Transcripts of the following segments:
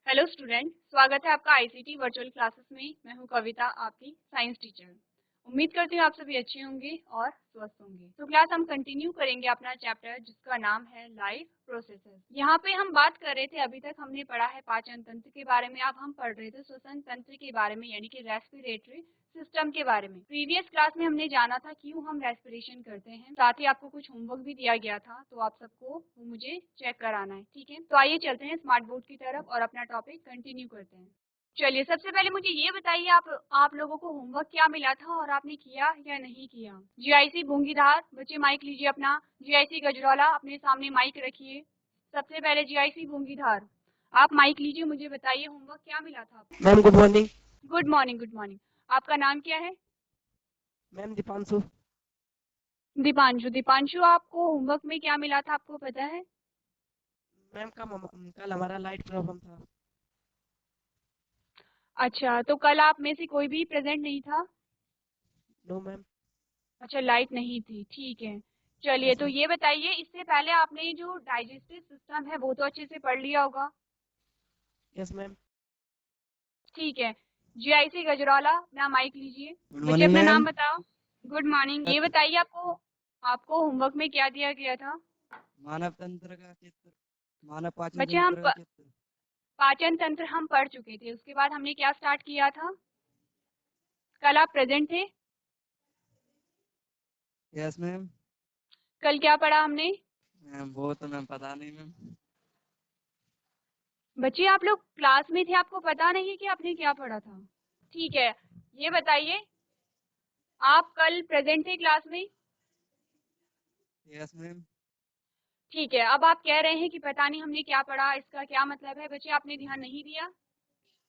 Hello student, स्वागत है आपका आईसीटी वर्चुअल क्लासेस में। मैं हूं कविता, आपकी साइंस टीचर। उम्मीद करती हूँ आप सभी अच्छे होंगे और स्वस्थ होंगे। तो क्लास हम कंटिन्यू करेंगे अपना चैप्टर जिसका नाम है लाइफ प्रोसेसेस। यहाँ पे हम बात कर रहे थे, अभी तक हमने पढ़ा है पाचन तंत्र के बारे में। अब हम पढ़ रहे थे श्वसन तंत्र के बारे में, यानी कि रेस्पिरेटरी सिस्टम के बारे में। प्रीवियस क्लास में हमने जाना था क्यों हम रेस्पिरेशन करते हैं, साथ ही आपको कुछ होमवर्क भी दिया गया था, तो आप सबको वो मुझे चेक कराना है। ठीक है, तो आइए चलते हैं स्मार्ट बोर्ड की तरफ और अपना टॉपिक कंटिन्यू करते हैं। चलिए, सबसे पहले मुझे ये बताइए, आप लोगों को होमवर्क क्या मिला था और आपने किया या नहीं किया। जीआईसी बूंगीधार, बच्चे माइक लीजिए अपना। जीआईसी गजरौला, अपने सामने माइक रखिए। सबसे पहले जीआईसी बूंगीधार, आप माइक लीजिए, मुझे बताइए होमवर्क क्या मिला था आपको। Ma'am good morning. Good morning, good morning. आपका नाम क्या है। मैम दीपांशु। दीपांशु। दीपांशु, आपको होमवर्क में क्या मिला था, आपको पता है। मैम कल हमारा लाइट प्रॉब्लम था। अच्छा, तो कल आप में से कोई भी प्रेजेंट नहीं था। No ma'am. अच्छा, लाइट नहीं थी, ठीक है। चलिए, यस तो मैम। ये बताइए, इससे पहले आपने जो डाइजेस्टिव सिस्टम है वो तो अच्छे से पढ़ लिया होगा। Yes ma'am. ठीक है। जीआईसी गजरौला, ना माइक लीजिए। गुड बच्चे मॉर्निंग अपना नाम मैम। बताओ। Good morning. ये बताइए, आपको आपको होमवर्क में क्या दिया गया था। मानव तंत्र का चित्र, मानव पाचन बच्चे, हम तंत्र का चित्र। पाचन तंत्र हम पढ़ चुके थे, उसके बाद हमने क्या स्टार्ट किया था। कल आप प्रेजेंट थे। Yes ma'am. कल क्या पढ़ा हमने। मैम वो तो मैम पता नहीं मैम। बच्चे, आप लोग क्लास में थे, आपको पता नहीं है कि आपने क्या पढ़ा था। ठीक है, ये बताइए, आप कल प्रेजेंट थे क्लास में। Yes ma'am. ठीक है, अब आप कह रहे हैं कि पता नहीं हमने क्या पढ़ा, इसका क्या मतलब है। बच्चे, आपने ध्यान नहीं दिया।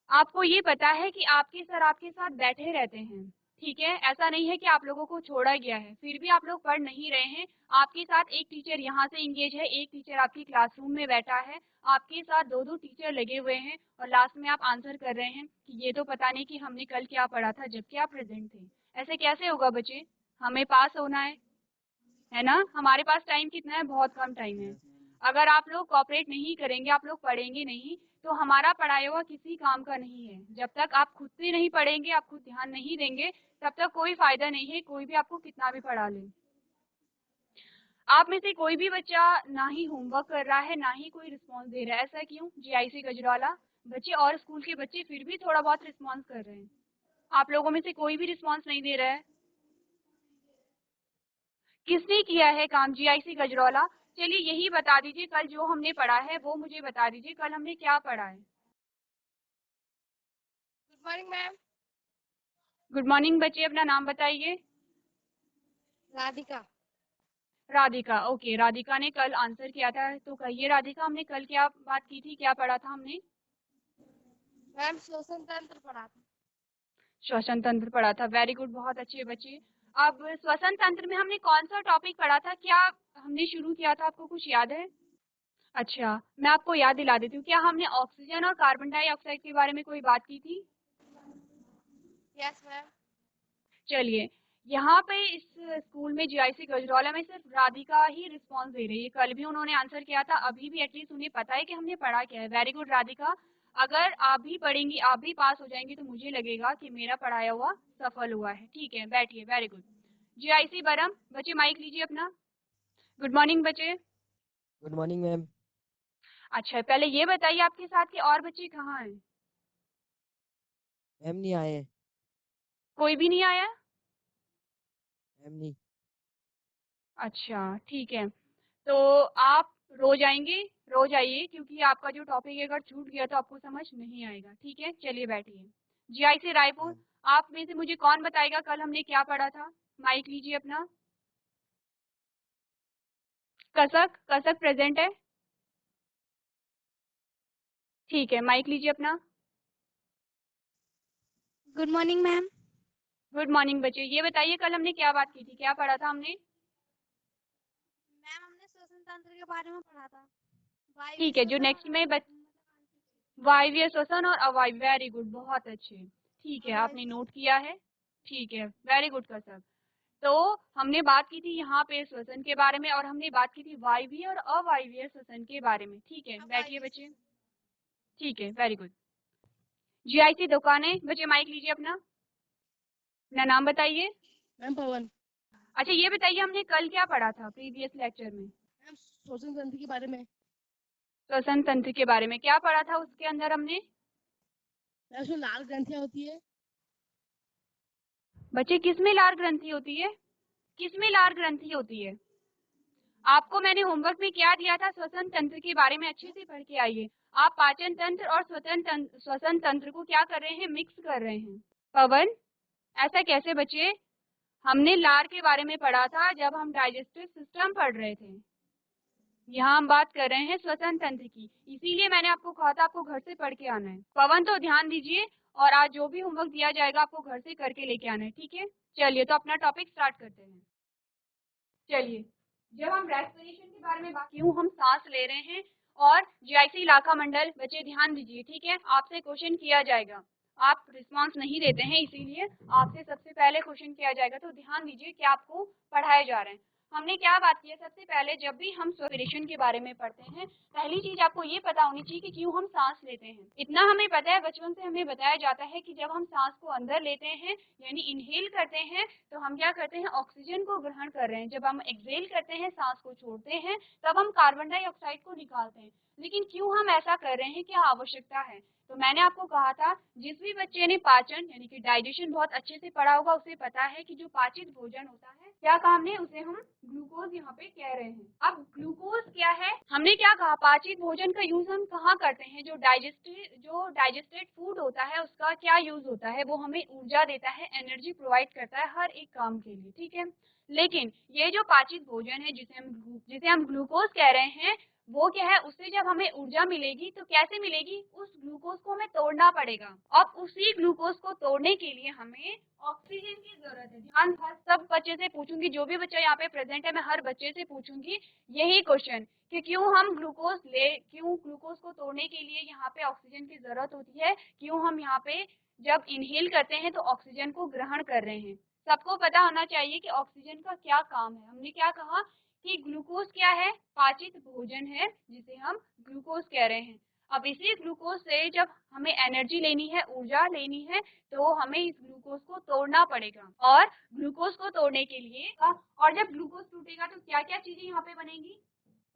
आपको ये पता है कि आपके सर आपके साथ बैठे रहते हैं। ठीक है, ऐसा नहीं है कि आप लोगों को छोड़ा गया है, फिर भी आप लोग पढ़ नहीं रहे हैं। आपके साथ एक टीचर यहाँ से इंगेज है, एक टीचर आपकी क्लासरूम में बैठा है। आपके साथ दो दो टीचर लगे हुए हैं और लास्ट में आप आंसर कर रहे हैं कि ये तो पता नहीं कि हमने कल क्या पढ़ा था, जबकि आप प्रेजेंट थे। ऐसे कैसे होगा बच्चे। हमें पास होना है ना। हमारे पास टाइम कितना है, बहुत कम टाइम है। Yes ma'am. अगर आप लोग कॉपरेट नहीं करेंगे, आप लोग पढ़ेंगे नहीं, तो हमारा पढ़ाया हुआ किसी काम का नहीं है। जब तक आप खुद से नहीं पढ़ेंगे, आप खुद ध्यान नहीं देंगे, तब तक कोई फायदा नहीं है, कोई भी आपको कितना भी पढ़ा ले। आप में से कोई भी बच्चा ना ही होमवर्क कर रहा है, ना ही कोई रिस्पॉन्स दे रहा है। ऐसा क्यों। जीआईसी गजराला बच्चे और स्कूल के बच्चे फिर भी थोड़ा बहुत रिस्पॉन्स कर रहे हैं। आप लोगों में से कोई भी रिस्पॉन्स नहीं दे रहा है। किसने किया है काम। जीआईसी गजरौला। चलिए, यही बता दीजिए, कल जो हमने पढ़ा है वो मुझे बता दीजिए, कल हमने क्या पढ़ा है। Good morning ma'am. Good morning बच्चे, अपना नाम बताइए। राधिका। राधिका। ओके, राधिका ने कल आंसर किया था, तो कहिए राधिका, हमने कल क्या बात की थी, क्या पढ़ा था हमने। मैम श्वसन तंत्र पढ़ा था। श्वसन तंत्र पढ़ा था, वेरी गुड, बहुत अच्छे बच्चे। अब श्वसन तंत्र में हमने कौन सा टॉपिक पढ़ा था, क्या हमने शुरू किया था, आपको कुछ याद है। अच्छा, मैं आपको याद दिला देती हूँ, क्या हमने ऑक्सीजन और कार्बन डाइऑक्साइड के बारे में कोई बात की थी। Yes ma'am. चलिए, यहाँ पे इस स्कूल में जीआईसी गजरौला में सिर्फ राधिका ही रिस्पांस दे रही है। कल भी उन्होंने आंसर किया था, अभी भी एटलीस्ट उन्हें पता है कि हमने पढ़ा क्या है। वेरी गुड राधिका, अगर आप भी पढ़ेंगी, आप भी पास हो जाएंगी, तो मुझे लगेगा कि मेरा पढ़ाया हुआ सफल हुआ है। ठीक है, बैठिए, वेरी गुड। जीआईसी बरम, बच्चे माइक लीजिए अपना। गुड मॉर्निंग बच्चे। Good morning ma'am. अच्छा, पहले ये बताइए, आपके साथ के और बच्चे कहाँ हैं। मैम नहीं आए। कोई भी नहीं आया। मैम नहीं। अच्छा, ठीक है, तो आप रोज आएंगे। रोज आइए, क्योंकि आपका जो टॉपिक है अगर छूट गया तो आपको समझ नहीं आएगा। ठीक है, चलिए बैठिए। जीआईसी रायपुर, मैम आप में से मुझे कौन बताएगा कल हमने क्या पढ़ा था। माइक लीजिए अपना। कसक, कसक प्रेजेंट है। ठीक है, माइक लीजिए अपना। Good morning ma'am. Good morning बच्चे, ये बताइए कल हमने क्या बात की थी, क्या पढ़ा था हमने। मैम हमने श्वसन तंत्र के बारे में पढ़ा था। वायवीय ठीक है, जो श्वसन नेक्स्ट और में वायवीय श्वसन और अवायवीय, वेरी गुड, बहुत अच्छे। ठीक है, आपने अवायवीय। नोट किया है। ठीक है, वेरी गुड कसक। तो हमने बात की थी यहाँ पे श्वसन के बारे में, और हमने बात की थी वायवीय और अवायवीय श्वसन के बारे में। ठीक है, बैठिए अवायवीय बच्चे। श्वसन। ठीक है, वेरी गुड। जीआईसी दुकानें, बच्चे माइक लीजिए अपना नाम बताइए। मैम पवन। अच्छा ये बताइए हमने कल क्या पढ़ा था प्रीवियस लेक्चर में? मैम श्वसन तंत्र के बारे में। श्वसन तंत्र के बारे में क्या पढ़ा था उसके अंदर हमने? मैम उसमें लाल ग्रंथियां होती है। बच्चे किसमें लार ग्रंथि होती है? किसमें लार ग्रंथि होती है? आपको मैंने होमवर्क में क्या दिया था? श्वसन तंत्र के बारे में अच्छे से पढ़ के आइए। आप पाचन तंत्र और श्वसन तंत्र को क्या कर रहे हैं? मिक्स कर रहे हैं। पवन, ऐसा कैसे बच्चे? हमने लार के बारे में पढ़ा था जब हम डाइजेस्टिव सिस्टम पढ़ रहे थे। यहाँ हम बात कर रहे हैं श्वसन तंत्र की, इसीलिए मैंने आपको कहा था आपको घर से पढ़ के आना है। पवन तो ध्यान दीजिए, और आज जो भी होमवर्क दिया जाएगा आपको घर से करके लेके आना है, ठीक है? चलिए तो अपना टॉपिक स्टार्ट करते हैं। चलिए, जब हम रेस्पिरेशन के बारे में बात क्यों हम सांस ले रहे हैं और जीआईसी इलाका मंडल, बच्चे ध्यान दीजिए, ठीक है? आपसे क्वेश्चन किया जाएगा, आप रिस्पांस नहीं देते हैं इसीलिए आपसे सबसे पहले क्वेश्चन किया जाएगा, तो ध्यान दीजिए कि आपको पढ़ाए जा रहे हैं। हमने क्या बात की है? सबसे पहले जब भी हम रेस्पिरेशन के बारे में पढ़ते हैं, पहली चीज आपको ये पता होनी चाहिए कि क्यों हम सांस लेते हैं। इतना हमें पता है, बचपन से हमें बताया जाता है कि जब हम सांस को अंदर लेते हैं यानी इनहेल करते हैं तो हम क्या करते हैं? ऑक्सीजन को ग्रहण कर रहे हैं। जब हम एक्सहेल करते हैं, सांस को छोड़ते हैं, तब हम कार्बन डाइऑक्साइड को निकालते हैं। लेकिन क्यों हम ऐसा कर रहे हैं? क्या आवश्यकता है? तो मैंने आपको कहा था, जिस भी बच्चे ने पाचन यानी कि डाइजेशन बहुत अच्छे से पढ़ा होगा उसे पता है कि जो पाचित भोजन होता है, क्या काम है? उसे हम ग्लूकोज यहाँ पे कह रहे हैं। अब ग्लूकोज क्या है? हमने क्या कहा? पाचित भोजन का यूज हम कहाँ करते हैं? जो डाइजेस्टेड फूड होता है उसका क्या यूज होता है? वो हमें ऊर्जा देता है, एनर्जी प्रोवाइड करता है हर एक काम के लिए, ठीक है? लेकिन ये जो पाचित भोजन है जिसे हम ग्लूकोज कह रहे हैं, वो क्या है? उससे जब हमें ऊर्जा मिलेगी तो कैसे मिलेगी? उस ग्लूकोज को हमें तोड़ना पड़ेगा। अब उसी ग्लूकोज को तोड़ने के लिए हमें ऑक्सीजन की जरूरत है। ध्यान, हर सब बच्चे से पूछूंगी, जो भी बच्चा यहाँ पे प्रेजेंट है मैं हर बच्चे से पूछूंगी यही क्वेश्चन कि क्यों हम क्यों ग्लूकोज को तोड़ने के लिए यहाँ पे ऑक्सीजन की जरूरत होती है? क्यों हम यहाँ पे जब इनहेल करते हैं तो ऑक्सीजन को ग्रहण कर रहे हैं? सबको पता होना चाहिए कि ऑक्सीजन का क्या काम है। हमने क्या कहा कि ग्लूकोज क्या है? पाचित भोजन है जिसे हम ग्लूकोज कह रहे हैं। अब इसी ग्लूकोज से जब हमें एनर्जी लेनी है, ऊर्जा लेनी है, तो हमें इस ग्लूकोज को तोड़ना पड़ेगा। और ग्लूकोज को तोड़ने के लिए और जब ग्लूकोज टूटेगा तो क्या क्या चीजें यहाँ पे बनेंगी?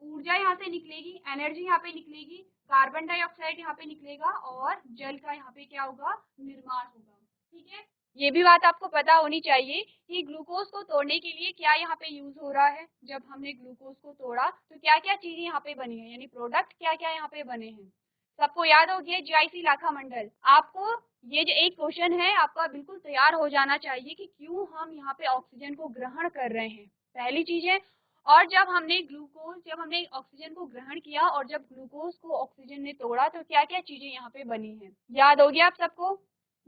ऊर्जा यहाँ से निकलेगी, एनर्जी यहाँ पे निकलेगी, कार्बन डाइऑक्साइड यहाँ पे निकलेगा और जल का यहाँ पे क्या होगा? निर्माण होगा, ठीक है? ये भी बात आपको पता होनी चाहिए कि ग्लूकोज को तोड़ने के लिए क्या यहाँ पे यूज हो रहा है। जब हमने ग्लूकोज को तोड़ा तो क्या क्या चीजें यहाँ पे बनी है, यानी प्रोडक्ट क्या क्या यहाँ पे बने हैं। सबको याद हो गया जीआईसी इलाका मंडल? आपको ये जो एक क्वेश्चन है आपका बिल्कुल तैयार हो जाना चाहिए कि क्यों हम यहाँ पे ऑक्सीजन को ग्रहण कर रहे हैं, पहली चीज है। और जब हमने ऑक्सीजन को ग्रहण किया और जब ग्लूकोज को ऑक्सीजन ने तोड़ा तो क्या क्या चीजें यहाँ पे बनी है, याद हो गया आप सबको?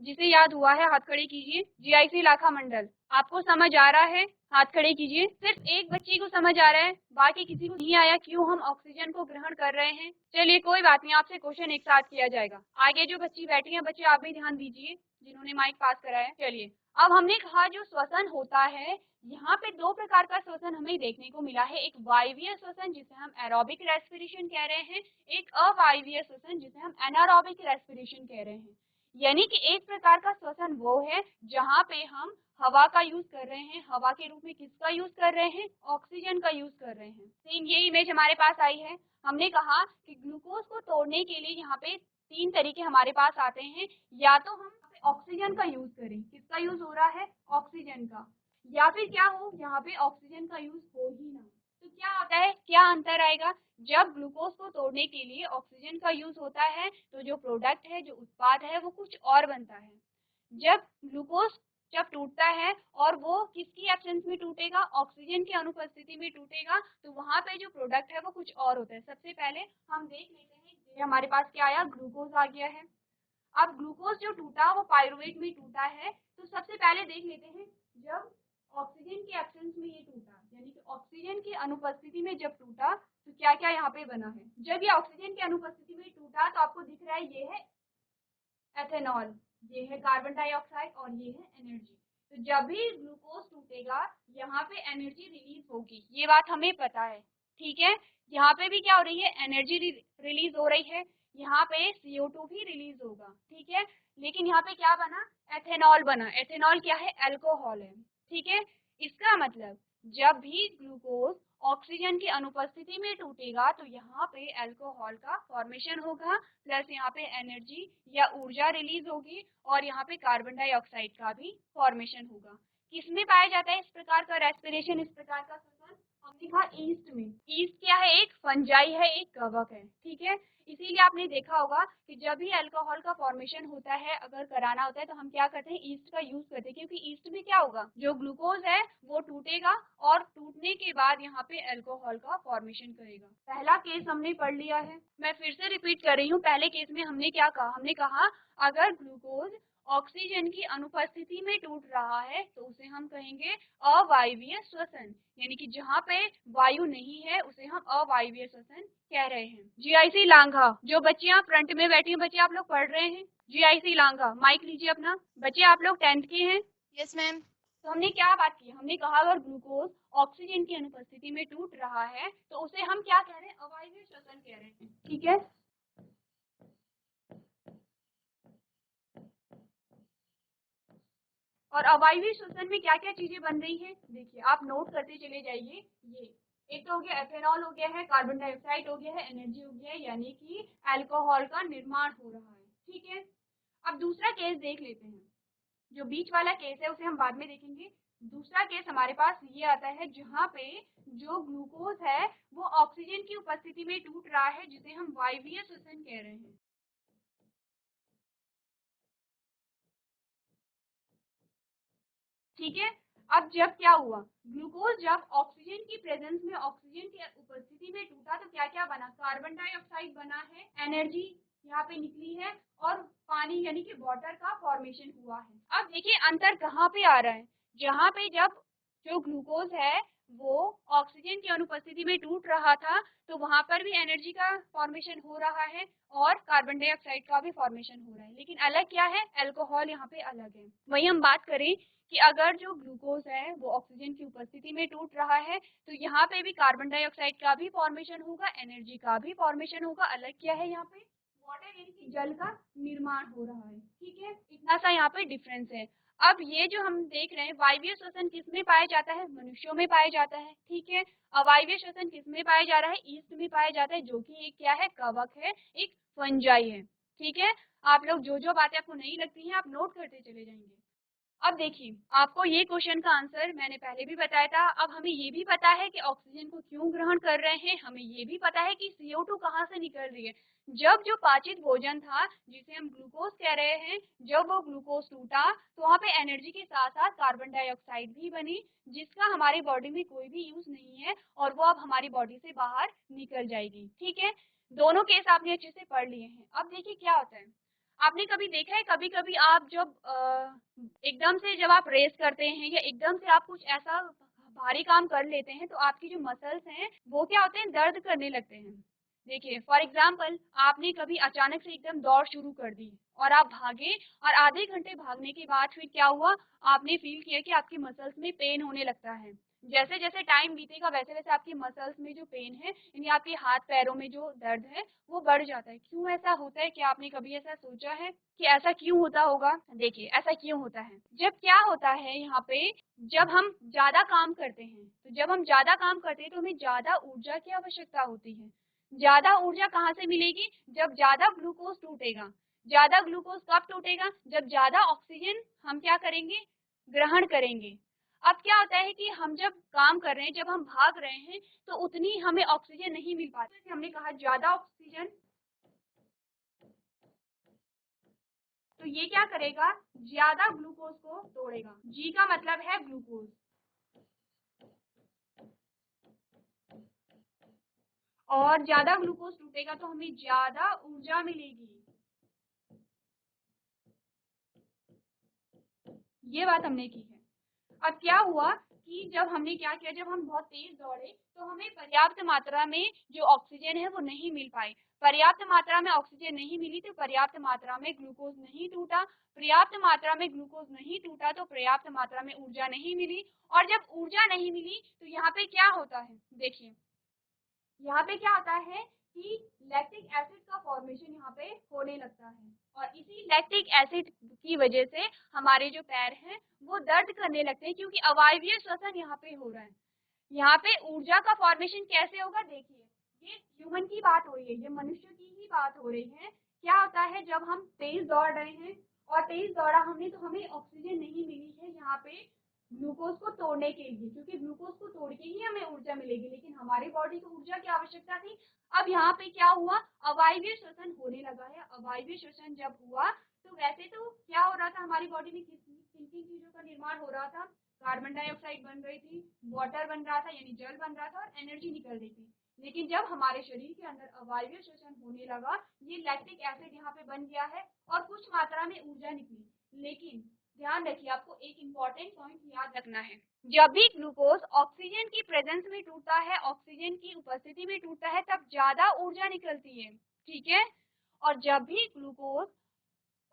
जिसे याद हुआ है हाथ खड़े कीजिए। जीआईसी इलाका मंडल आपको समझ आ रहा है? हाथ खड़े कीजिए। सिर्फ एक बच्ची को समझ आ रहा है, बाकी किसी को नहीं आया क्यों हम ऑक्सीजन को ग्रहण कर रहे हैं? चलिए कोई बात नहीं, आपसे क्वेश्चन एक साथ किया जाएगा। आगे जो बच्ची बैठी है, बच्चे आप भी ध्यान दीजिए जिन्होंने माइक पास कराया। चलिए, अब हमने कहा जो श्वसन होता है, यहाँ पे दो प्रकार का श्वसन हमें देखने को मिला है। एक वायवीय श्वसन जिसे हम एरोबिक रेस्पिरेशन कह रहे हैं, एक अवायवीय श्वसन जिसे हम एनारोबिक रेस्पिरेशन कह रहे हैं। यानी कि एक प्रकार का श्वसन वो है जहाँ पे हम हवा का यूज कर रहे हैं। हवा के रूप में किसका यूज कर रहे हैं? ऑक्सीजन का यूज कर रहे हैं। सेम ये इमेज हमारे पास आई है। हमने कहा कि ग्लूकोज को तोड़ने के लिए यहाँ पे तीन तरीके हमारे पास आते हैं। या तो हम ऑक्सीजन का यूज करें, किसका यूज हो रहा है? ऑक्सीजन का। या फिर क्या हो, यहाँ पे ऑक्सीजन का यूज हो ही ना, तो क्या होता है? क्या अंतर आएगा? जब ग्लूकोज को तोड़ने के लिए ऑक्सीजन का यूज होता है तो जो प्रोडक्ट है, जो उत्पाद है, वो कुछ और बनता है। जब ग्लूकोज टूटता है और वो किसकी एब्सेंस में टूटेगा? ऑक्सीजन की अनुपस्थिति में टूटेगा, तो वहां पे जो प्रोडक्ट है वो कुछ और होता है। सबसे पहले हम देख लेते हैं, ये हमारे पास क्या आया? ग्लूकोज आ गया है। अब ग्लूकोज जो टूटा वो पाइरुवेट में टूटा है, तो सबसे पहले देख लेते हैं जब ऑक्सीजन की एब्सेंस में ये टूटा, यानी कि ऑक्सीजन की अनुपस्थिति में जब टूटा तो क्या क्या यहाँ पे बना है। जब ये ऑक्सीजन की अनुपस्थिति में टूटा तो आपको दिख रहा है ये है एथेनॉल, ये है कार्बन डाइऑक्साइड और ये है एनर्जी। तो जब भी ग्लूकोज टूटेगा यहाँ पे एनर्जी रिलीज होगी, ये बात हमें पता है, ठीक है? यहाँ पे भी क्या हो रही है? एनर्जी रिलीज हो रही है। यहाँ पे CO2 भी रिलीज होगा, ठीक है। लेकिन यहाँ पे क्या बना, एथेनॉल बना। एथेनॉल क्या है, अल्कोहल है, ठीक है। इसका मतलब जब भी ग्लूकोज ऑक्सीजन की अनुपस्थिति में टूटेगा तो यहाँ पे अल्कोहल का फॉर्मेशन होगा, प्लस यहाँ पे एनर्जी या ऊर्जा रिलीज होगी और यहाँ पे कार्बन डाइऑक्साइड का भी फॉर्मेशन होगा। किसमें पाया जाता है इस प्रकार का रेस्पिरेशन, इस प्रकार का श्वसन? हमने कहा ईस्ट में। ईस्ट क्या है, एक फंजाई है, एक कवक है, ठीक है। इसीलिए आपने देखा होगा कि जब भी अल्कोहल का फॉर्मेशन होता है, अगर कराना होता है तो हम क्या करते हैं, ईस्ट का यूज करते हैं, क्योंकि ईस्ट में क्या होगा, जो ग्लूकोज है वो टूटेगा और टूटने के बाद यहाँ पे अल्कोहल का फॉर्मेशन करेगा। पहला केस हमने पढ़ लिया है, मैं फिर से रिपीट कर रही हूँ। पहले केस में हमने क्या कहा, हमने कहा अगर ग्लूकोज ऑक्सीजन की अनुपस्थिति में टूट रहा है तो उसे हम कहेंगे अवायवीय श्वसन, यानी कि जहाँ पे वायु नहीं है उसे हम अवायवीय श्वसन कह रहे हैं। जीआईसी लांघा, जो बच्चे यहाँ फ्रंट में बैठे हैं, बच्चे आप लोग पढ़ रहे हैं जीआईसी लांघा, माइक लीजिए अपना। बच्चे आप लोग 10th के हैं? Yes ma'am. तो हमने क्या बात की, हमने कहा अगर ग्लूकोज ऑक्सीजन की अनुपस्थिति में टूट रहा है तो उसे हम क्या कह रहे हैं, अवायवीय श्वसन कह रहे हैं, ठीक है। और अवायवीय श्वसन में क्या क्या चीजें बन रही हैं, देखिए आप नोट करते चले जाइए। ये एक तो हो गया एथेनॉल, हो गया है कार्बन डाइऑक्साइड, हो गया है एनर्जी, हो गया है यानी कि अल्कोहल का निर्माण हो रहा है, ठीक है। अब दूसरा केस देख लेते हैं, जो बीच वाला केस है उसे हम बाद में देखेंगे। दूसरा केस हमारे पास ये आता है जहाँ पे जो ग्लूकोज है वो ऑक्सीजन की उपस्थिति में टूट रहा है, जिसे हम वायवीय श्वसन कह रहे हैं, ठीक है। अब जब क्या हुआ, ग्लूकोज जब ऑक्सीजन की प्रेजेंस में, ऑक्सीजन की उपस्थिति में टूटा तो क्या क्या बना, कार्बन डाइऑक्साइड बना है, एनर्जी यहाँ पे निकली है और पानी यानी कि वाटर का फॉर्मेशन हुआ है। अब देखिए अंतर कहाँ पे आ रहा है, जहाँ पे जब जो ग्लूकोज है वो ऑक्सीजन की अनुपस्थिति में टूट रहा था तो वहां पर भी एनर्जी का फॉर्मेशन हो रहा है और कार्बन डाइऑक्साइड का भी फॉर्मेशन हो रहा है, लेकिन अलग क्या है, अल्कोहल यहाँ पे अलग है। वही हम बात करें कि अगर जो ग्लूकोज है वो ऑक्सीजन की उपस्थिति में टूट रहा है तो यहाँ पे भी कार्बन डाइऑक्साइड का भी फॉर्मेशन होगा, एनर्जी का भी फॉर्मेशन होगा। अलग क्या है, यहाँ पे वाटर यानी कि जल का निर्माण हो रहा है, ठीक है। इतना सा यहाँ पे डिफरेंस है। अब ये जो हम देख रहे हैं वायवीय श्वसन किस में पाया जाता है, मनुष्यों में पाया जाता है, ठीक है। अवायवीय श्वसन किस में पाया जा रहा है, ईस्ट में पाया जाता है, जो कि एक क्या है, कवक है, एक फंजाई है, ठीक है। आप लोग जो जो बातें आपको नहीं लगती हैं आप नोट करते चले जाएंगे। अब देखिए आपको ये क्वेश्चन का आंसर मैंने पहले भी बताया था। अब हमें ये भी पता है कि ऑक्सीजन को क्यों ग्रहण कर रहे हैं, हमें ये भी पता है कि CO2 कहाँ से निकल रही है। जब जो पाचित भोजन था जिसे हम ग्लूकोज कह रहे हैं, जब वो ग्लूकोज टूटा तो वहाँ पे एनर्जी के साथ साथ कार्बन डाइऑक्साइड भी बनी, जिसका हमारी बॉडी में कोई भी यूज नहीं है और वो अब हमारी बॉडी से बाहर निकल जाएगी, ठीक है। दोनों केस आपने अच्छे से पढ़ लिए हैं। अब देखिए क्या होता है, आपने कभी देखा है, कभी कभी आप जब एकदम से जब आप रेस करते हैं या एकदम से आप कुछ ऐसा भारी काम कर लेते हैं तो आपकी जो मसल्स हैं वो क्या होते हैं, दर्द करने लगते हैं। देखिए फॉर एग्जाम्पल आपने कभी अचानक से एकदम दौड़ शुरू कर दी और आप भागे और आधे घंटे भागने के बाद फिर क्या हुआ, आपने फील किया कि आपकी मसल्स में पेन होने लगता है। जैसे जैसे टाइम बीतेगा वैसे वैसे आपकी मसल्स में जो पेन है यानी आपके हाथ पैरों में जो दर्द है वो बढ़ जाता है। क्यों ऐसा होता है, क्या आपने कभी ऐसा सोचा है कि ऐसा क्यों होता होगा? देखिए ऐसा क्यों होता है, जब क्या होता है यहाँ पे, जब हम ज्यादा काम करते हैं तो जब हम ज्यादा काम करते हैं तो हमें ज्यादा ऊर्जा की आवश्यकता होती है। ज्यादा ऊर्जा कहाँ से मिलेगी, जब ज्यादा ग्लूकोज टूटेगा। ज्यादा ग्लूकोज कब टूटेगा, जब ज्यादा ऑक्सीजन हम क्या करेंगे, ग्रहण करेंगे। अब क्या होता है कि हम जब काम कर रहे हैं, जब हम भाग रहे हैं तो उतनी हमें ऑक्सीजन नहीं मिल पाती। जैसे हमने कहा ज्यादा ऑक्सीजन, तो ये क्या करेगा, ज्यादा ग्लूकोज को तोड़ेगा। जी का मतलब है ग्लूकोज, और ज्यादा ग्लूकोज टूटेगा तो हमें ज्यादा ऊर्जा मिलेगी। ये बात हमने की है। अब क्या हुआ कि जब हमने क्या किया, जब हम बहुत तेज दौड़े तो हमें पर्याप्त मात्रा में जो ऑक्सीजन है वो नहीं मिल पाई। पर्याप्त मात्रा में ऑक्सीजन नहीं मिली तो पर्याप्त मात्रा में ग्लूकोज नहीं टूटा। पर्याप्त मात्रा में ग्लूकोज नहीं टूटा तो पर्याप्त मात्रा में ऊर्जा नहीं मिली। और जब ऊर्जा नहीं मिली तो यहाँ पे क्या होता है, देखिए यहाँ पे क्या होता है कि लैक्टिक एसिड का फॉर्मेशन यहाँ होने लगता है और इसी लैक्टिक एसिड की वजह से हमारे जो पैर हैं वो दर्द करने लगते हैं, क्योंकि अवायवीय श्वसन यहाँ पे हो रहा है। यहाँ पे ऊर्जा का फॉर्मेशन कैसे होगा, देखिए ये ह्यूमन की बात हो रही है, ये मनुष्य की ही बात हो रही है। क्या होता है जब हम तेज दौड़ रहे हैं और तेज दौड़ा हमने तो हमें ऑक्सीजन नहीं मिली है यहाँ पे ग्लूकोज को तोड़ने के लिए, क्योंकि ग्लूकोज को तोड़ के ही हमें ऊर्जा मिलेगी, लेकिन हमारी बॉडी को ऊर्जा की आवश्यकता थी। अब यहाँ पे क्या हुआ, अवायवीय श्वसन होने लगा है। अवायवीय श्वसन जब हुआ तो वैसे तो क्या हो रहा था हमारी बॉडी में, किन किन चीजों का निर्माण हो रहा था, कार्बन डाइऑक्साइड बन रही थी, वाटर बन रहा था यानी जल बन रहा था और एनर्जी निकल रही थी। लेकिन जब हमारे शरीर के अंदर अवायवीय श्वसन होने लगा, ये लैक्टिक एसिड यहाँ पे बन गया है और कुछ मात्रा में ऊर्जा निकली। लेकिन ध्यान रखिए, आपको एक इम्पॉर्टेंट पॉइंट याद रखना है, जब भी ग्लूकोज ऑक्सीजन की प्रेजेंस में टूटता है, ऑक्सीजन की उपस्थिति में टूटता है, तब ज्यादा ऊर्जा निकलती है, ठीक है। और जब भी ग्लूकोज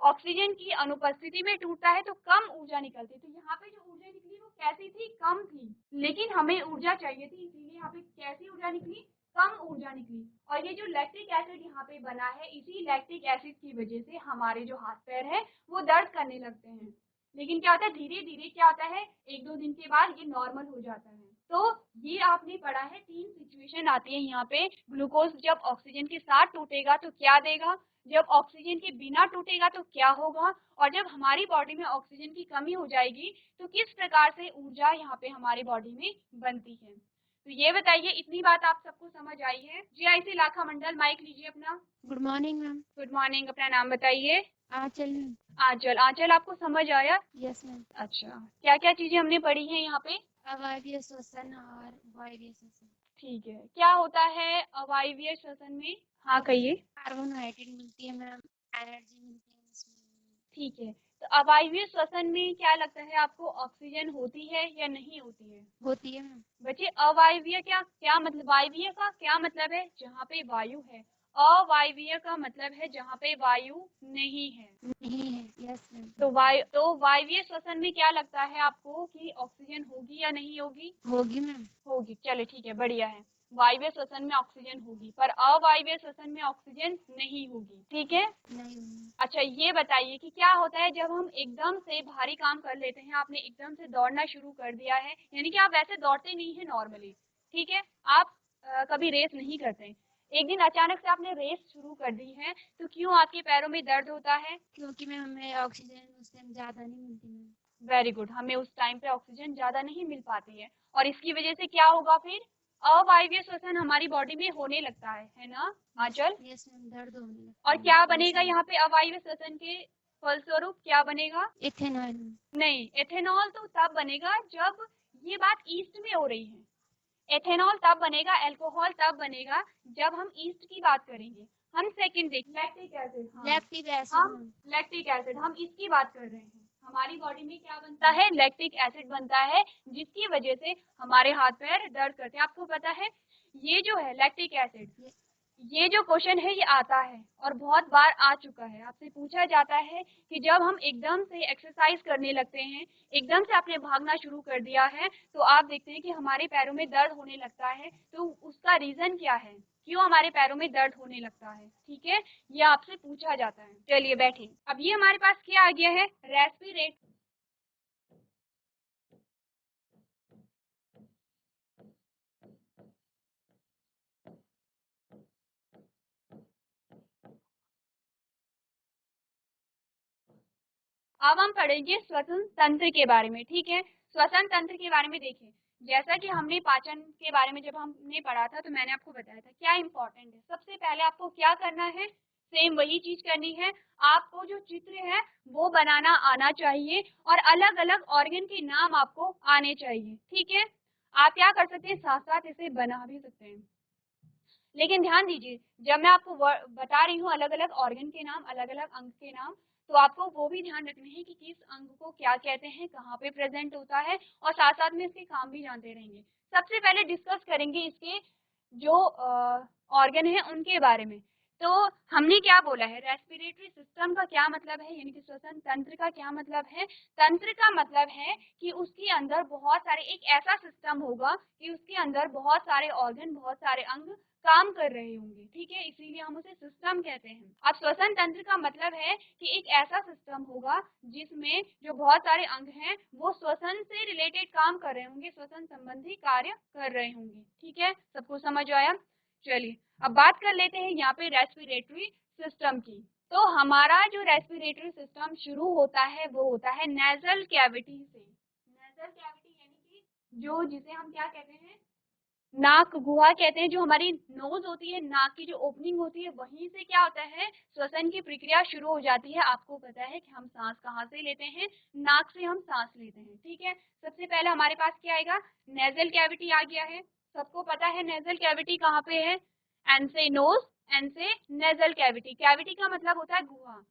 ऑक्सीजन की अनुपस्थिति में टूटता है तो कम ऊर्जा निकलती है। तो यहाँ पे जो ऊर्जा निकली वो कैसी थी, कम थी, लेकिन हमें ऊर्जा चाहिए थी, इसीलिए यहाँ पे कैसी ऊर्जा निकली, कम ऊर्जा निकली। और ये जो लैक्टिक एसिड यहाँ पे बना है, इसी लैक्टिक एसिड की वजह से हमारे जो हाथ पैर है वो दर्द करने लगते हैं। लेकिन क्या होता है, धीरे धीरे क्या होता है, 1-2 दिन के बाद ये नॉर्मल हो जाता है। तो ये आपने पढ़ा है, 3 सिचुएशन आती है यहाँ पे। ग्लूकोज जब ऑक्सीजन के साथ टूटेगा तो क्या देगा, जब ऑक्सीजन के बिना टूटेगा तो क्या होगा, और जब हमारी बॉडी में ऑक्सीजन की कमी हो जाएगी तो किस प्रकार से ऊर्जा यहाँ पे हमारी बॉडी में बनती है। तो ये बताइए, इतनी बात आप सबको समझ आई है। जीआईसी लाखा मंडल, माइक लीजिए अपना। Good morning ma'am. Good morning, अपना नाम बताइए। आंचल मैम। आंचल, आंचल आपको समझ आया? Yes ma'am. अच्छा, क्या क्या चीजें हमने पढ़ी हैं यहाँ पे? अवायवीय श्वसन और वायवीय श्वसन। ठीक है, क्या होता है अवायवीय श्वसन में? हाँ कहिए। कार्बोहाइड्रेट मिलती है मैम, एनर्जी मिलती है इसमें। ठीक है, तो अवायवीय श्वसन में क्या लगता है आपको, ऑक्सीजन होती है या नहीं होती है? होती है मैम। बच्चे अवायवीय क्या क्या मतलब, वायवीय का क्या मतलब है, जहाँ पे वायु है। अवायवीय का मतलब है जहाँ पे वायु नहीं है। नहीं है, यस मैम। तो वायवीय श्वसन में क्या लगता है आपको कि ऑक्सीजन होगी या नहीं होगी? होगी मैम। होगी, चले ठीक है, बढ़िया है। वायवीय श्वसन में ऑक्सीजन होगी पर अवायवीय श्वसन में ऑक्सीजन नहीं होगी, ठीक है। नहीं। अच्छा, ये बताइए कि क्या होता है जब हम एकदम से भारी काम कर लेते हैं, आपने एकदम से दौड़ना शुरू कर दिया है, यानी कि आप वैसे दौड़ते नहीं है नॉर्मली, ठीक है, आप कभी रेस नहीं करते, एक दिन अचानक से आपने रेस शुरू कर दी है, तो क्यों आपके पैरों में दर्द होता है? क्योंकि मैम हमें ऑक्सीजन उस टाइम ज्यादा नहीं मिलती मैम। वेरी गुड, हमें उस टाइम पे ऑक्सीजन ज्यादा नहीं मिल पाती है और इसकी वजह से क्या होगा, फिर अवायवीय श्वसन हमारी बॉडी में होने लगता है ना आंचल? यस मैम, दर्द होने लगता और है। क्या बनेगा यहाँ पे अवायवीय श्वसन के फलस्वरूप, क्या बनेगा? इथेनॉल। नहीं, एथेनॉल तो तब बनेगा जब ये बात ईस्ट में हो रही है। एथेनॉल तब बनेगा, अल्कोहल तब बनेगा जब हम ईस्ट की बात करेंगे। हम सेकंड देख, लैक्टिक एसिड, लैक्टिक एसिड। हम लैक्टिक एसिड, हम इसकी बात कर रहे हैं। हमारी बॉडी में क्या बनता है, लैक्टिक एसिड बनता है, जिसकी वजह से हमारे हाथ पैर दर्द करते हैं। आपको पता है ये जो है लैक्टिक एसिड, ये जो क्वेश्चन है ये आता है और बहुत बार आ चुका है, आपसे पूछा जाता है कि जब हम एकदम से एक्सरसाइज करने लगते हैं, एकदम से आपने भागना शुरू कर दिया है, तो आप देखते हैं कि हमारे पैरों में दर्द होने लगता है, तो उसका रीजन क्या है, क्यों हमारे पैरों में दर्द होने लगता है, ठीक है, ये आपसे पूछा जाता है। चलिए बैठिए। अब ये हमारे पास क्या आ गया है, रेस्पिरेट। अब हम पढ़ेंगे श्वसन तंत्र के बारे में, ठीक है। श्वसन तंत्र के बारे में देखें, जैसा कि हमने पाचन के बारे में जब हमने पढ़ा था तो मैंने आपको बताया था क्या इंपॉर्टेंट है। सबसे पहले आपको क्या करना है, सेम वही चीज करनी है, आपको जो चित्र है वो बनाना आना चाहिए और अलग अलग ऑर्गन के नाम आपको आने चाहिए, ठीक है। आप क्या कर सकते हैं, साथ साथ इसे बना भी सकते हैं, लेकिन ध्यान दीजिए जब मैं आपको बता रही हूँ अलग अलग ऑर्गन के नाम, अलग अलग अंग के नाम, तो आपको वो भी ध्यान रखना है कि किस अंग को क्या कहते हैं, कहाँ पे प्रेजेंट होता है, और साथ साथ में इसके काम भी जानते रहेंगे। सबसे पहले डिस्कस करेंगे इसके जो ऑर्गन है उनके बारे में। तो हमने क्या बोला है, रेस्पिरेटरी सिस्टम का क्या मतलब है, यानी कि श्वसन तंत्र का क्या मतलब है। तंत्र का मतलब है कि उसके अंदर बहुत सारे, एक ऐसा सिस्टम होगा कि उसके अंदर बहुत सारे ऑर्गन, बहुत सारे अंग काम कर रहे होंगे, ठीक है, इसीलिए हम उसे सिस्टम कहते हैं। अब श्वसन तंत्र का मतलब है कि एक ऐसा सिस्टम होगा जिसमें जो बहुत सारे अंग हैं वो श्वसन से रिलेटेड काम कर रहे होंगे, श्वसन संबंधी कार्य कर रहे होंगे, ठीक है, सबको समझ आया। चलिए अब बात कर लेते हैं यहाँ पे रेस्पिरेटरी सिस्टम की। तो हमारा जो रेस्पिरेटरी सिस्टम शुरू होता है वो होता है नेजल कैविटी से। नेजल कैविटी यानी कि जो जिसे हम क्या कहते हैं, नाक गुहा कहते हैं, जो हमारी नोज होती है, नाक की जो ओपनिंग होती है, वहीं से क्या होता है, श्वसन की प्रक्रिया शुरू हो जाती है। आपको पता है कि हम सांस कहाँ से लेते हैं, नाक से हम सांस लेते हैं, ठीक है। सबसे पहले हमारे पास क्या आएगा, नेजल कैविटी आ गया है, सबको पता है नेजल कैविटी कहाँ पे है, एन से नोज, एन से नेजल कैविटी। कैविटी का मतलब होता है गुहा,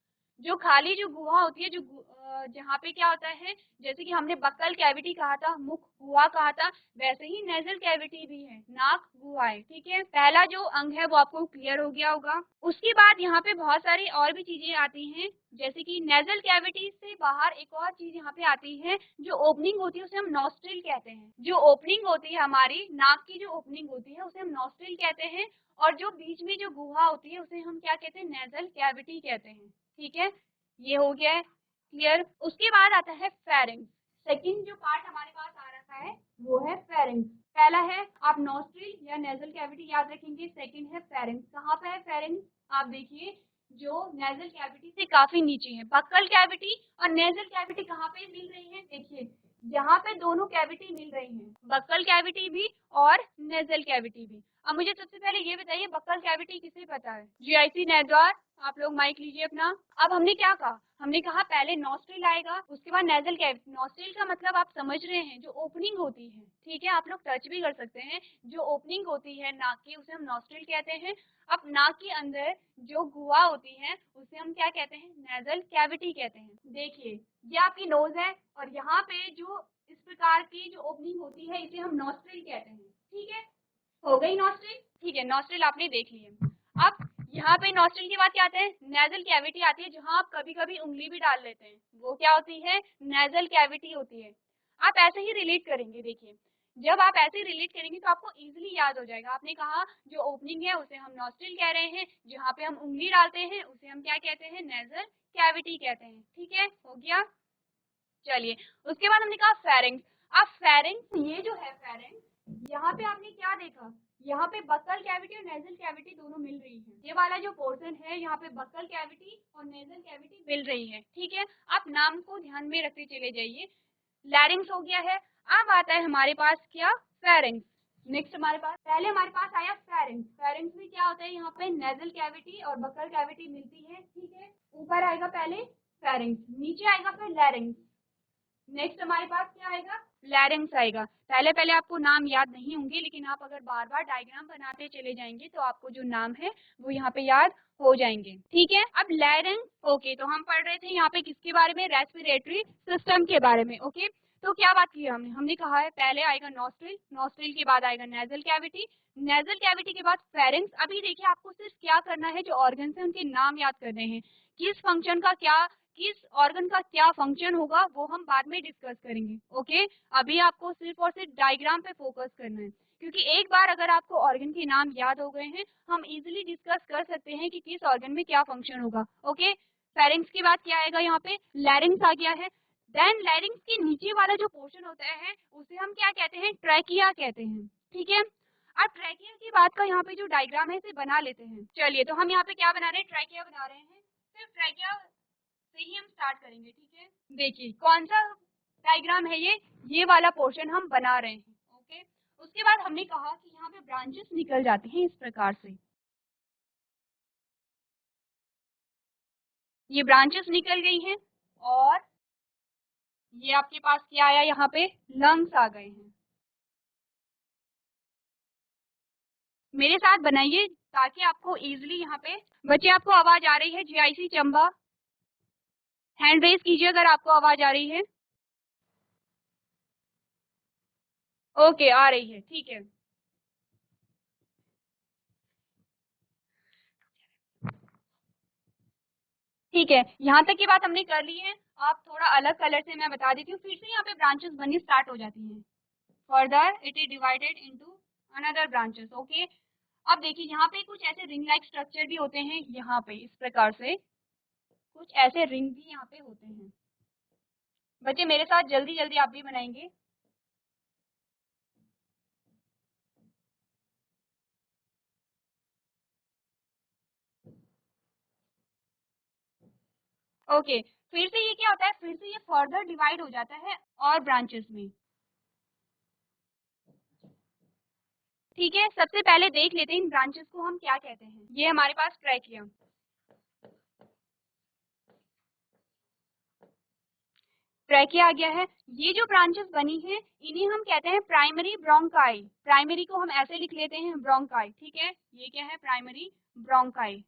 जो खाली जो गुहा होती है, जो जहाँ पे क्या होता है, जैसे कि हमने बक्कल कैविटी कहा था, मुख गुहा कहा था, वैसे ही नेजल कैविटी भी है, नाक गुहा है, ठीक है। पहला जो अंग है वो आपको क्लियर हो गया होगा। उसके बाद यहाँ पे बहुत सारी और भी चीजें आती हैं, जैसे कि नेजल कैविटी से बाहर एक और चीज यहाँ पे आती है, जो ओपनिंग होती है उसे हम नॉस्ट्रिल कहते हैं। जो ओपनिंग होती है हमारी नाक की, जो ओपनिंग होती है उसे हम नॉस्ट्रिल कहते हैं, और जो बीच में जो गुहा होती है उसे हम क्या कहते हैं, नेजल कैविटी कहते हैं, ठीक है। ये हो गया है क्लियर। उसके बाद आता है फेरिंक्स। सेकंड जो पार्ट हमारे पास आ रखा है वो है फेरिंक्स। पहला है आप नॉस्ट्रिल या नेजल कैविटी याद रखेंगे, सेकंड है फेरिंक्स। कहाँ पे है फेरिंक्स, आप देखिए जो नेजल कैविटी से काफी नीचे है। बक्कल कैविटी और नेजल कैविटी कहाँ पे मिल रही है, देखिए जहाँ पे दोनों कैविटी मिल रही हैं, बक्कल कैविटी भी और नेजल कैविटी भी। अब मुझे सबसे पहले ये बताइए बक्कल कैविटी किसे पता है, जीआईसी नेटवर्क, आप लोग माइक लीजिए अपना। अब हमने क्या कहा, हमने कहा पहले नॉस्ट्रिल आएगा, उसके बाद नेजल कैविटी। नॉस्ट्रिल का मतलब आप समझ रहे हैं, जो ओपनिंग होती है, ठीक है, आप लोग टच भी कर सकते हैं, जो ओपनिंग होती है नाक की उसे हम नॉस्ट्रिल कहते हैं। अब नाक के अंदर जो गुहा होती है उसे हम क्या कहते हैं, नेजल कैविटी कहते हैं। देखिए ये आपकी नोज है और यहाँ पे जो इस प्रकार की जो ओपनिंग होती है इसे हम नॉस्ट्रिल कहते हैं, ठीक है, हो गई नॉस्ट्रिल, ठीक है, नॉस्ट्रिल आपने देख लिया। अब यहाँ पे नॉस्ट्रिल के बाद क्या आता है, नेजल कैविटी आती है, जहाँ आप कभी कभी उंगली भी डाल लेते हैं, वो क्या होती है, नेजल कैविटी होती है। आप ऐसे ही रिलेट करेंगे, देखिए जब आप ऐसे रिलेट करेंगे तो आपको इजीली याद हो जाएगा। आपने कहा जो ओपनिंग है उसे हम नॉस्ट्रिल कह रहे हैं, जहाँ पे हम उंगली डालते हैं उसे हम क्या कहते हैं, नेजल कैविटी कहते हैं, ठीक है, हो गया। चलिए उसके बाद हमने कहा फेरिंक्स। अब फेरिंक्स, ये जो है फेरिंक्स, यहाँ पे आपने क्या देखा, यहाँ पे बक्कल कैविटी और नेजल कैविटी दोनों मिल रही है। ये वाला जो पोर्शन है यहाँ पे बक्कल कैविटी और नेजल कैविटी मिल रही है, ठीक है। आप नाम को ध्यान में रखते चले जाइए। लैरिंग्स हो गया है। अब आता है हमारे पास क्या, फेरिंक्स। नेक्स्ट हमारे पास, पहले हमारे पास आया फेरिंक्स। फेरिंक्स में क्या होता है, यहाँ पे नेजल कैविटी और बक्कल कैविटी मिलती है, ठीक है। ऊपर आएगा पहले फेरिंक्स, नीचे आएगा फिर लैरिंग्स। नेक्स्ट हमारे पास क्या आएगा, लैरिंग्स आएगा। पहले पहले आपको नाम याद नहीं होंगे, लेकिन आप अगर बार बार डायग्राम बनाते चले जाएंगे तो आपको जो नाम है वो यहाँ पे याद हो जाएंगे, ठीक है। अब लैरिंग्स, ओके, तो हम पढ़ रहे थे यहाँ पे किसके बारे में, रेस्पिरेटरी सिस्टम के बारे में, ओके। तो क्या बात की हमने, हमने कहा है पहले आएगा नॉस्ट्रिल, नॉस्ट्रिल के बाद आएगा नेजल कैविटी, नेजल कैविटी के बाद फेरिंक्स। अभी देखिए आपको सिर्फ क्या करना है, जो ऑर्गन है उनके नाम याद करने हैं, किस फंक्शन का क्या, किस ऑर्गन का क्या फंक्शन होगा वो हम बाद में डिस्कस करेंगे, ओके। अभी आपको सिर्फ और सिर्फ डायग्राम पे फोकस करना है, क्योंकि एक बार अगर आपको ऑर्गन के नाम याद हो गए हैं, हम इजीली डिस्कस कर सकते हैं कि किस ऑर्गन में क्या फंक्शन होगा, ओके। फेरिंक्स के बाद क्या आएगा, यहाँ पे लैरिंग्स आ गया है। देन लैरिंग्स के नीचे वाला जो पोर्शन होता है उसे हम क्या कहते हैं, ट्रैकिया कहते हैं, ठीक है। अब ट्रैकिया की बात का यहाँ पे जो डायग्राम है इसे बना लेते हैं। चलिए तो हम यहाँ पे क्या बना रहे हैं, ट्रैकिया बना रहे हैं। सिर्फ ट्रैकिया से ही हम स्टार्ट करेंगे, ठीक है। देखिए कौन सा डायग्राम है ये वाला पोर्शन हम बना रहे हैं, ओके। उसके बाद हमने कहा कि यहाँ पे ब्रांचेस निकल जाते हैं इस प्रकार से, ये ब्रांचेस निकल गई हैं, और ये आपके पास क्या आया, यहाँ पे लंग्स आ गए हैं। मेरे साथ बनाइए ताकि आपको इजीली यहाँ पे, बच्चे आपको आवाज आ रही है, जीआईसी चंबा हैंड रेज कीजिए अगर आपको आवाज आ रही है। ओके आ रही है, ठीक है। ठीक है, यहाँ तक की बात हमने कर ली है। आप थोड़ा अलग कलर से मैं बता देती हूँ, फिर से यहाँ पे ब्रांचेस बननी स्टार्ट हो जाती हैं। Further it is divided into another branches, okay. अब देखिए यहाँ पे कुछ ऐसे रिंग लाइक स्ट्रक्चर भी होते हैं, यहाँ पे इस प्रकार से कुछ ऐसे रिंग भी यहाँ पे होते हैं। बच्चे मेरे साथ जल्दी जल्दी आप भी बनाएंगे। ओके, फिर से ये क्या होता है, फिर से ये फर्दर डिवाइड हो जाता है और ब्रांचेस में। ठीक है, सबसे पहले देख लेते हैं इन ब्रांचेस को हम क्या कहते हैं। ये हमारे पास ट्रैकिया, ट्रैकिया आ गया है। ये जो ब्रांचेस बनी है इन्हें हम कहते हैं प्राइमरी ब्रोंकाई। प्राइमरी को हम ऐसे लिख लेते हैं ब्रोंकाई। ठीक है, ये क्या है, प्राइमरी ब्रोंकाई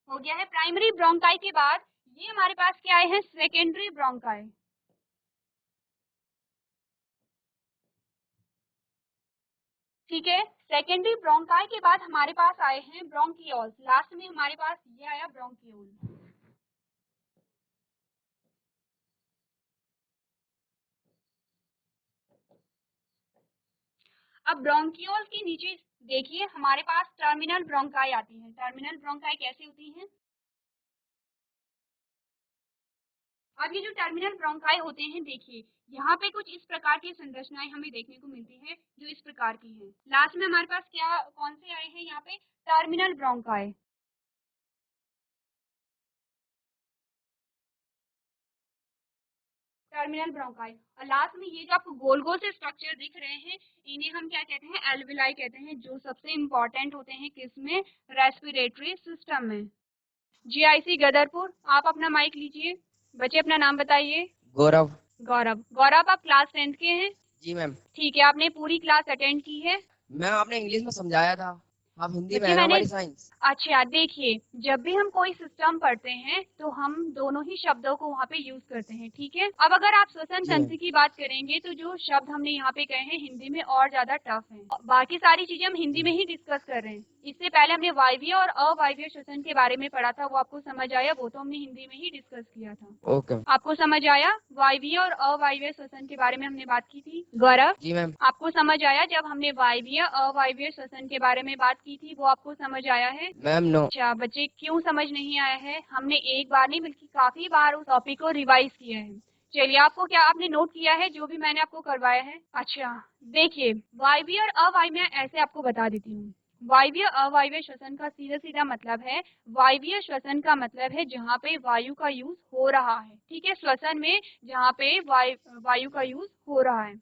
हो गया है। प्राइमरी ब्रोंकाई के बाद ये हमारे पास क्या आए हैं, सेकेंडरी ब्रोंकाई। ठीक है, सेकेंडरी ब्रोंकाई के बाद हमारे पास आए हैं ब्रोंकियोल्स। लास्ट में हमारे पास ये आया ब्रोंकियोल। अब ब्रोंकियोल के नीचे देखिए हमारे पास टर्मिनल ब्रोंकाई आती है। टर्मिनल ब्रोंकाई कैसे होती है, अब ये जो टर्मिनल ब्रोंकाई होते हैं, देखिए यहाँ पे कुछ इस प्रकार की संरचनाएं हमें देखने को मिलती है जो इस प्रकार की हैं। लास्ट में हमारे पास क्या, कौन से आए हैं यहाँ पे, टर्मिनल ब्रोंकाई। टर्मिनल ब्रोंकाई, और लास्ट में ये जो आपको गोल गोल से स्ट्रक्चर दिख रहे हैं इन्हें हम क्या कहते हैं, एल्विलाई कहते हैं, जो सबसे इंपॉर्टेंट होते हैं किसमें, रेस्पिरेटरी सिस्टम में। जीआईसी गदरपुर, आप अपना माइक लीजिए। बच्चे अपना नाम बताइए। गौरव। गौरव, गौरव आप क्लास 10th के हैं? जी मैम। ठीक है, आपने पूरी क्लास अटेंड की है? मैम आपने इंग्लिश में समझाया था, आप हिंदी में बच्चे है ना मैंने, हमारी साइंस। अच्छा देखिए, जब भी हम कोई सिस्टम पढ़ते हैं तो हम दोनों ही शब्दों को वहाँ पे यूज करते हैं। ठीक है, अब अगर आप श्वसन जी तंत्र की बात करेंगे तो जो शब्द हमने यहाँ पे कहे हैं हिंदी में और ज्यादा टफ है। बाकी सारी चीजें हम हिंदी में ही डिस्कस कर रहे हैं। इससे पहले हमने वायवीय और अवायवीय श्वसन के बारे में पढ़ा था, वो आपको समझ आया, वो तो हमने हिंदी में ही डिस्कस किया था। ओके। आपको समझ आया, वायवीय और अवायवीय श्वसन के बारे में हमने बात की थी। गौरव जी मैम। आपको समझ आया, जब हमने वायवीय अवायवीय श्वसन के बारे में बात की थी वो आपको समझ आया है? Ma'am no. अच्छा बच्चे, क्यों समझ नहीं आया है? हमने एक बार नहीं बल्कि काफी बार उस टॉपिक को रिवाइज किया है। चलिए, आपको क्या, आपने नोट किया है जो भी मैंने आपको करवाया है? अच्छा देखिए, वायवीय और अवायवीय ऐसे आपको बता देती हूँ। वायवीय अवायवीय श्वसन का सीधा सीधा मतलब है, वायवीय श्वसन का मतलब है जहाँ पे वायु का यूज हो रहा है। ठीक है, श्वसन में जहाँ पे वायु का यूज हो रहा है।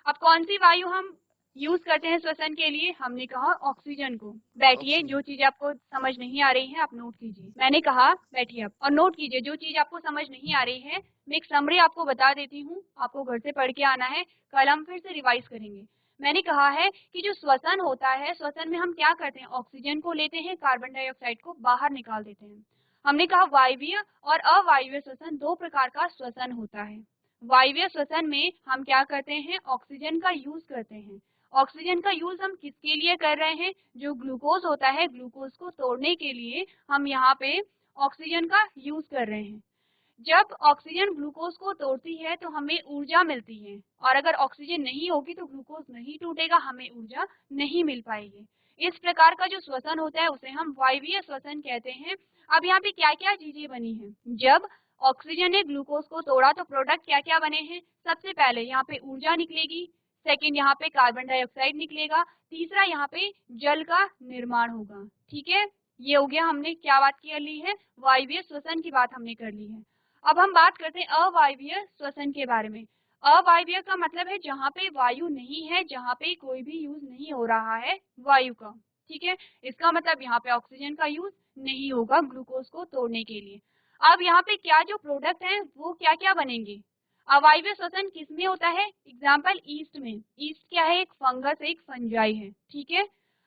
अब कौन सी वायु हम यूज करते हैं श्वसन के लिए? हमने कहा ऑक्सीजन को। बैठिए, जो चीज आपको समझ नहीं आ रही है आप नोट कीजिए। मैंने कहा बैठिए आप और नोट कीजिए जो चीज आपको समझ नहीं आ रही है। मैं एक समरी आपको बता देती हूँ, आपको घर से पढ़ के आना है, कल हम फिर से रिवाइज करेंगे। मैंने कहा है कि जो श्वसन होता है, श्वसन में हम क्या करते हैं, ऑक्सीजन को लेते हैं, कार्बन डाइऑक्साइड को बाहर निकाल देते हैं। हमने कहा वायवीय और अवायवीय श्वसन दो प्रकार का श्वसन होता है। वायवीय श्वसन में हम क्या करते हैं, ऑक्सीजन का यूज करते हैं। ऑक्सीजन का यूज हम किसके लिए कर रहे हैं, जो ग्लूकोज होता है, ग्लूकोज को तोड़ने के लिए हम यहाँ पे ऑक्सीजन का यूज कर रहे हैं। जब ऑक्सीजन ग्लूकोज को तोड़ती है तो हमें ऊर्जा मिलती है, और अगर ऑक्सीजन नहीं होगी तो ग्लूकोज नहीं टूटेगा, हमें ऊर्जा नहीं मिल पाएगी। इस प्रकार का जो श्वसन होता है उसे हम वायवीय श्वसन कहते हैं। अब यहाँ पे क्या क्या चीजें बनी हैं, जब ऑक्सीजन ने ग्लूकोज को तोड़ा तो प्रोडक्ट क्या क्या बने हैं? सबसे पहले यहाँ पे ऊर्जा निकलेगी, सेकेंड यहाँ पे कार्बन डाइऑक्साइड निकलेगा, तीसरा यहाँ पे जल का निर्माण होगा। ठीक है, ये हो गया, हमने क्या बात कर ली है, वायवीय श्वसन की बात हमने कर ली है। अब हम बात करते हैं अवायवीय श्वसन के बारे में। अवायवीय का मतलब है जहाँ पे वायु नहीं है, जहाँ पे कोई भी यूज नहीं हो रहा है वायु का। ठीक है, इसका मतलब यहाँ पे ऑक्सीजन का यूज नहीं होगा ग्लूकोज को तोड़ने के लिए। अब यहाँ पे क्या जो प्रोडक्ट हैं वो क्या क्या बनेंगे? अवायवीय श्वसन किसमें होता है? एग्जाम्पल ईस्ट में। ईस्ट क्या है? एक फंगस, एक फंजाई है। ठीक है,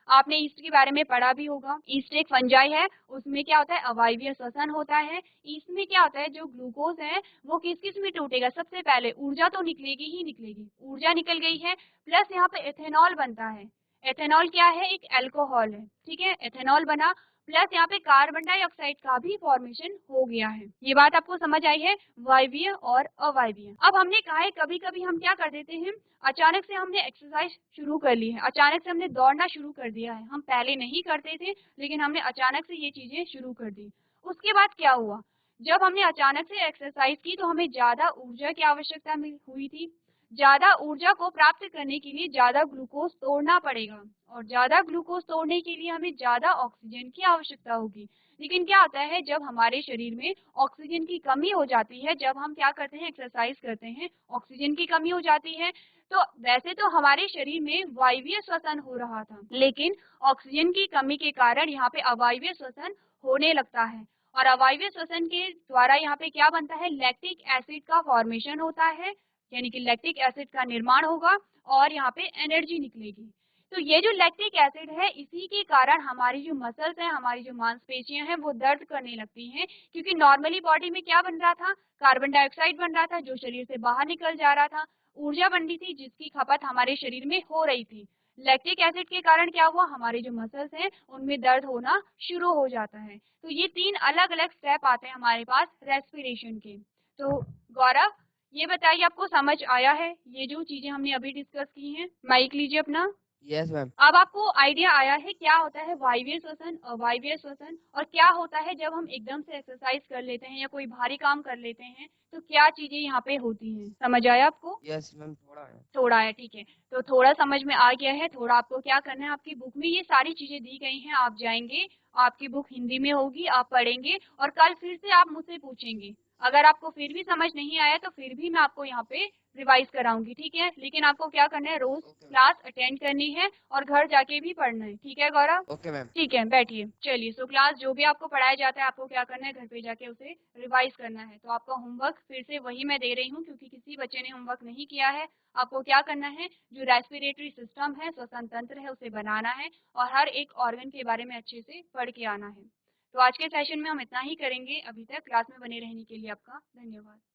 आपने ईस्ट के बारे में पढ़ा भी होगा। ईस्ट एक फंजाई है, उसमें क्या होता है, अवायवीय श्वसन होता है। ईस्ट में क्या होता है, जो ग्लूकोज है वो किस किस में टूटेगा? सबसे पहले ऊर्जा तो निकलेगी ही निकलेगी, ऊर्जा निकल गई है, प्लस यहाँ पे एथेनॉल बनता है। एथेनॉल क्या है? एक एल्कोहल है। ठीक है, एथेनॉल बना, प्लस यहाँ पे कार्बन डाइऑक्साइड का भी फॉर्मेशन हो गया है। ये बात आपको समझ आई है, वायवीय और अवायवीय। अब हमने कहा है कभी कभी हम क्या कर देते हैं, अचानक से हमने एक्सरसाइज शुरू कर ली है, अचानक से हमने दौड़ना शुरू कर दिया है। हम पहले नहीं करते थे लेकिन हमने अचानक से ये चीजें शुरू कर दी। उसके बाद क्या हुआ, जब हमने अचानक से एक्सरसाइज की तो हमें ज्यादा ऊर्जा की आवश्यकता हुई थी। ज्यादा ऊर्जा को प्राप्त करने के लिए ज्यादा ग्लूकोज तोड़ना पड़ेगा और ज्यादा ग्लूकोज तोड़ने के लिए हमें ज्यादा ऑक्सीजन की आवश्यकता होगी। लेकिन क्या होता है, जब हमारे शरीर में ऑक्सीजन की कमी हो जाती है, जब हम क्या करते हैं, एक्सरसाइज करते हैं, ऑक्सीजन की कमी हो जाती है, तो वैसे तो हमारे शरीर में वायवीय श्वसन हो रहा था, लेकिन ऑक्सीजन की कमी के कारण यहाँ पे अवायवीय श्वसन होने लगता है। और अवायवीय श्वसन के द्वारा यहाँ पे क्या बनता है, लैक्टिक एसिड का फॉर्मेशन होता है, यानी कि लैक्टिक एसिड का निर्माण होगा और यहाँ पे एनर्जी निकलेगी। तो ये जो लैक्टिक एसिड है, इसी के कारण हमारी जो मसल्स हैं, हमारी जो मांसपेशियां हैं, वो दर्द करने लगती हैं, क्योंकि नॉर्मली बॉडी में क्या बन रहा था, कार्बन डाइऑक्साइड बन रहा था जो शरीर से बाहर निकल जा रहा था, ऊर्जा बन रही थी जिसकी खपत हमारे शरीर में हो रही थी। लैक्टिक एसिड के कारण क्या हुआ, हमारे जो मसल्स हैं उनमें दर्द होना शुरू हो जाता है। तो ये 3 अलग अलग स्टेप आते हैं हमारे पास रेस्पिरेशन के। तो गौरव, ये बताइए आपको समझ आया है ये जो चीजें हमने अभी डिस्कस की हैं? माइक लीजिए अपना। Yes ma'am. अब आपको आइडिया आया है क्या होता है वायवीय श्वसन, अवायवीय श्वसन, और क्या होता है जब हम एकदम से एक्सरसाइज कर लेते हैं या कोई भारी काम कर लेते हैं तो क्या चीजें यहाँ पे होती हैं? समझ आया आपको? यस मैम, थोड़ा है। थोड़ा है, ठीक है। तो थोड़ा समझ में आ गया है। थोड़ा आपको क्या करना है, आपकी बुक में ये सारी चीजें दी गई हैं, आप जाएंगे, आपकी बुक हिंदी में होगी, आप पढ़ेंगे और कल फिर से आप मुझसे पूछेंगे। अगर आपको फिर भी समझ नहीं आया तो फिर भी मैं आपको यहाँ पे रिवाइज कराऊंगी, ठीक है। लेकिन आपको क्या करना है, रोज ओके मैम। क्लास अटेंड करनी है और घर जाके भी पढ़ना है, ठीक है गौरव? Okay ma'am. ठीक है, बैठिए। चलिए, सो क्लास जो भी आपको पढ़ाया जाता है आपको क्या करना है, घर पे जाके उसे रिवाइज करना है। तो आपका होमवर्क फिर से वही मैं दे रही हूँ क्योंकि किसी बच्चे ने होमवर्क नहीं किया है। आपको क्या करना है, जो रेस्पिरेटरी सिस्टम है, श्वसन तंत्र है, उसे बनाना है और हर एक ऑर्गन के बारे में अच्छे से पढ़ के आना है। तो आज के सेशन में हम इतना ही करेंगे। अभी तक क्लास में बने रहने के लिए आपका धन्यवाद।